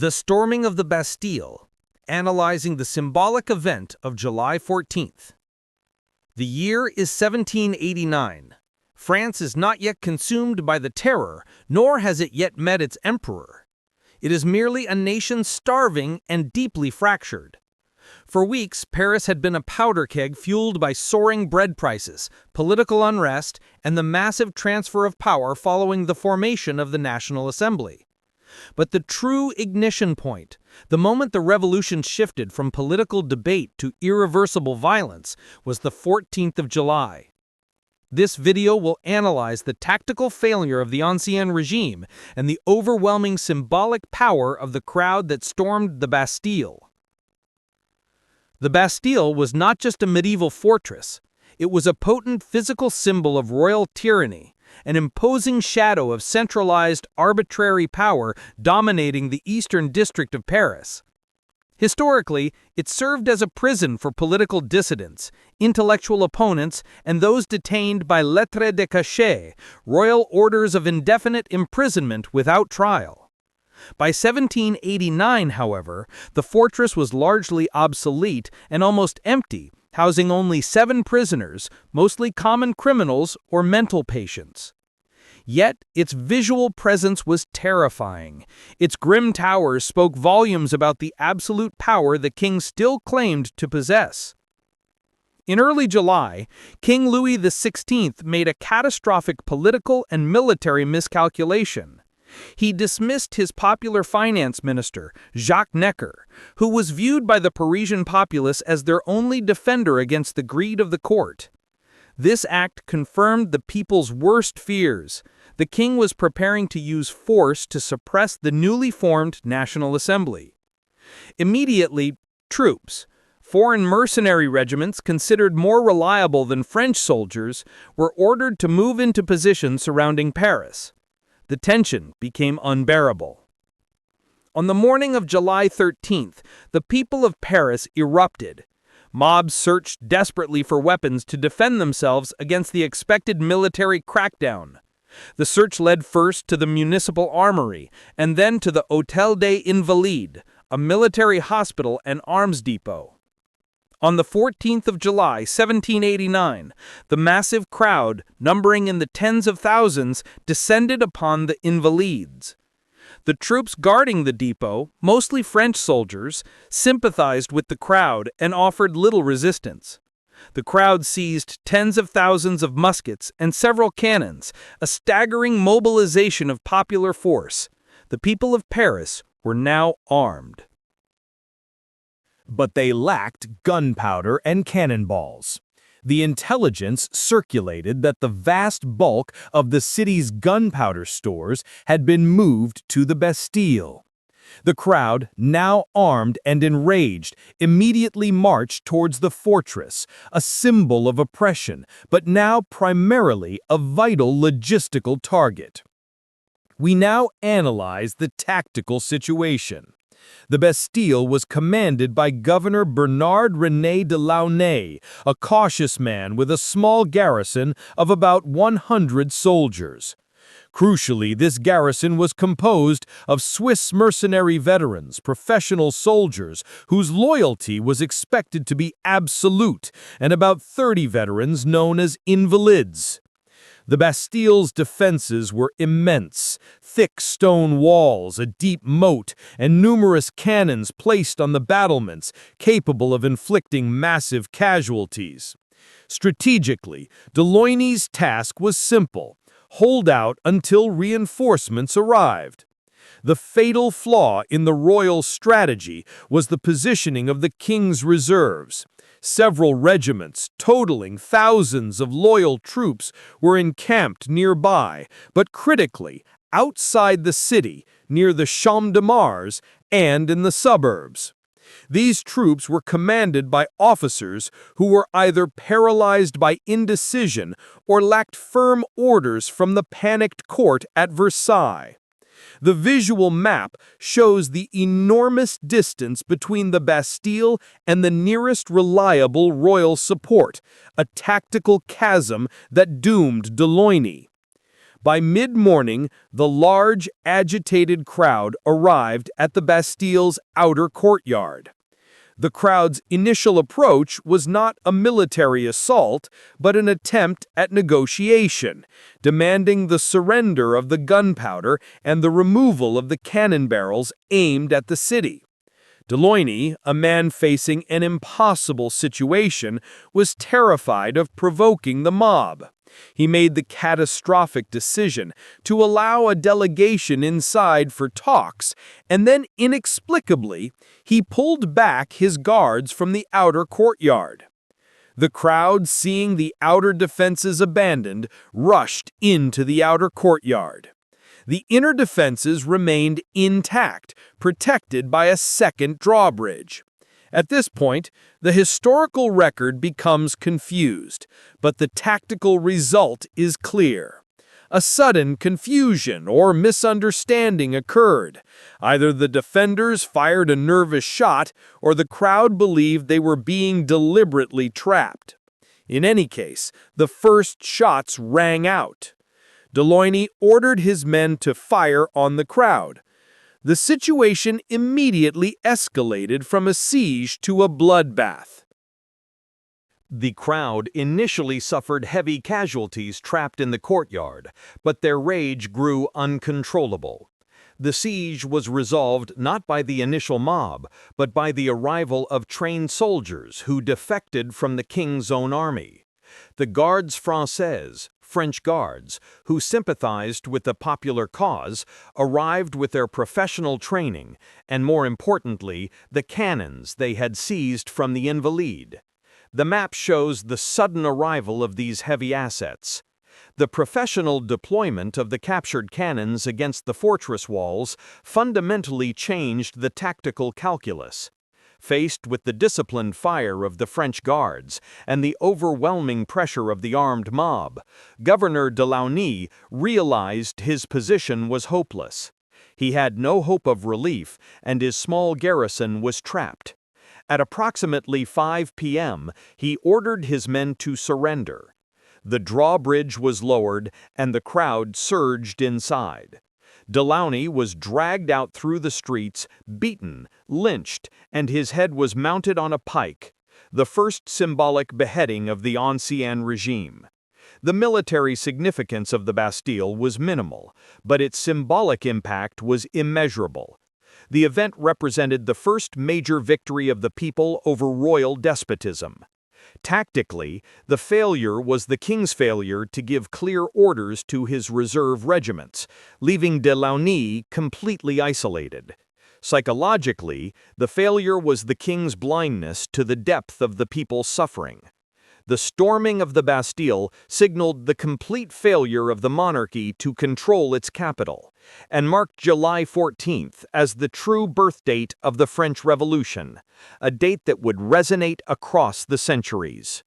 The Storming of the Bastille, analyzing the symbolic event of July 14th. The year is 1789. France is not yet consumed by the terror, nor has it yet met its emperor. It is merely a nation starving and deeply fractured. For weeks, Paris had been a powder keg fueled by soaring bread prices, political unrest, and the massive transfer of power following the formation of the National Assembly. But the true ignition point, the moment the revolution shifted from political debate to irreversible violence, was the 14th of July. This video will analyze the tactical failure of the Ancien regime and the overwhelming symbolic power of the crowd that stormed the Bastille. The Bastille was not just a medieval fortress. It was a potent physical symbol of royal tyranny, an imposing shadow of centralized, arbitrary power dominating the eastern district of Paris. Historically, it served as a prison for political dissidents, intellectual opponents, and those detained by lettres de cachet, royal orders of indefinite imprisonment without trial. By 1789, however, the fortress was largely obsolete and almost empty, housing only 7 prisoners, mostly common criminals or mental patients. Yet, its visual presence was terrifying. Its grim towers spoke volumes about the absolute power the king still claimed to possess. In early July, King Louis XVI made a catastrophic political and military miscalculation. He dismissed his popular finance minister, Jacques Necker, who was viewed by the Parisian populace as their only defender against the greed of the court. This act confirmed the people's worst fears. The king was preparing to use force to suppress the newly formed National Assembly. Immediately, troops, foreign mercenary regiments considered more reliable than French soldiers, were ordered to move into positions surrounding Paris. The tension became unbearable. On the morning of July 13th, the people of Paris erupted. Mobs searched desperately for weapons to defend themselves against the expected military crackdown. The search led first to the municipal armory, and then to the Hôtel des Invalides, a military hospital and arms depot. On the 14th of July, 1789, the massive crowd, numbering in the tens of thousands, descended upon the Invalides. The troops guarding the depot, mostly French soldiers, sympathized with the crowd and offered little resistance. The crowd seized tens of thousands of muskets and several cannons, a staggering mobilization of popular force. The people of Paris were now armed. But they lacked gunpowder and cannonballs. The intelligence circulated that the vast bulk of the city's gunpowder stores had been moved to the Bastille. The crowd, now armed and enraged, immediately marched towards the fortress, a symbol of oppression, but now primarily a vital logistical target. We now analyze the tactical situation. The Bastille was commanded by Governor Bernard-René de Launay, a cautious man with a small garrison of about 100 soldiers. Crucially, this garrison was composed of Swiss mercenary veterans, professional soldiers, whose loyalty was expected to be absolute, and about 30 veterans known as invalides. The Bastille's defenses were immense: thick stone walls, a deep moat, and numerous cannons placed on the battlements, capable of inflicting massive casualties. Strategically, Deloigny's task was simple: hold out until reinforcements arrived. The fatal flaw in the royal strategy was the positioning of the king's reserves. Several regiments, totaling thousands of loyal troops, were encamped nearby, but critically, outside the city, near the Champ de Mars, and in the suburbs. These troops were commanded by officers who were either paralyzed by indecision or lacked firm orders from the panicked court at Versailles. The visual map shows the enormous distance between the Bastille and the nearest reliable royal support, a tactical chasm that doomed Deloigny. By mid-morning, the large, agitated crowd arrived at the Bastille's outer courtyard. The crowd's initial approach was not a military assault, but an attempt at negotiation, demanding the surrender of the gunpowder and the removal of the cannon barrels aimed at the city. Deloigny, a man facing an impossible situation, was terrified of provoking the mob. He made the catastrophic decision to allow a delegation inside for talks, and then inexplicably, he pulled back his guards from the outer courtyard. The crowd, seeing the outer defenses abandoned, rushed into the outer courtyard. The inner defenses remained intact, protected by a second drawbridge. At this point, the historical record becomes confused, but the tactical result is clear. A sudden confusion or misunderstanding occurred. Either the defenders fired a nervous shot, or the crowd believed they were being deliberately trapped. In any case, the first shots rang out. Deloigny ordered his men to fire on the crowd. The situation immediately escalated from a siege to a bloodbath. The crowd initially suffered heavy casualties trapped in the courtyard, but their rage grew uncontrollable. The siege was resolved not by the initial mob, but by the arrival of trained soldiers who defected from the king's own army. The Gardes Françaises, French guards, who sympathized with the popular cause, arrived with their professional training and, more importantly, the cannons they had seized from the Invalides. The map shows the sudden arrival of these heavy assets. The professional deployment of the captured cannons against the fortress walls fundamentally changed the tactical calculus. Faced with the disciplined fire of the French guards and the overwhelming pressure of the armed mob, Governor Deloigny realized his position was hopeless. He had no hope of relief, and his small garrison was trapped. At approximately 5 p.m., he ordered his men to surrender. The drawbridge was lowered, and the crowd surged inside. Deloigny was dragged out through the streets, beaten, lynched, and his head was mounted on a pike, the first symbolic beheading of the Ancien regime. The military significance of the Bastille was minimal, but its symbolic impact was immeasurable. The event represented the first major victory of the people over royal despotism. Tactically, the failure was the king's failure to give clear orders to his reserve regiments, leaving Deloigny completely isolated. Psychologically, the failure was the king's blindness to the depth of the people's suffering. The storming of the Bastille signaled the complete failure of the monarchy to control its capital, and marked July 14th as the true birth date of the French Revolution, a date that would resonate across the centuries.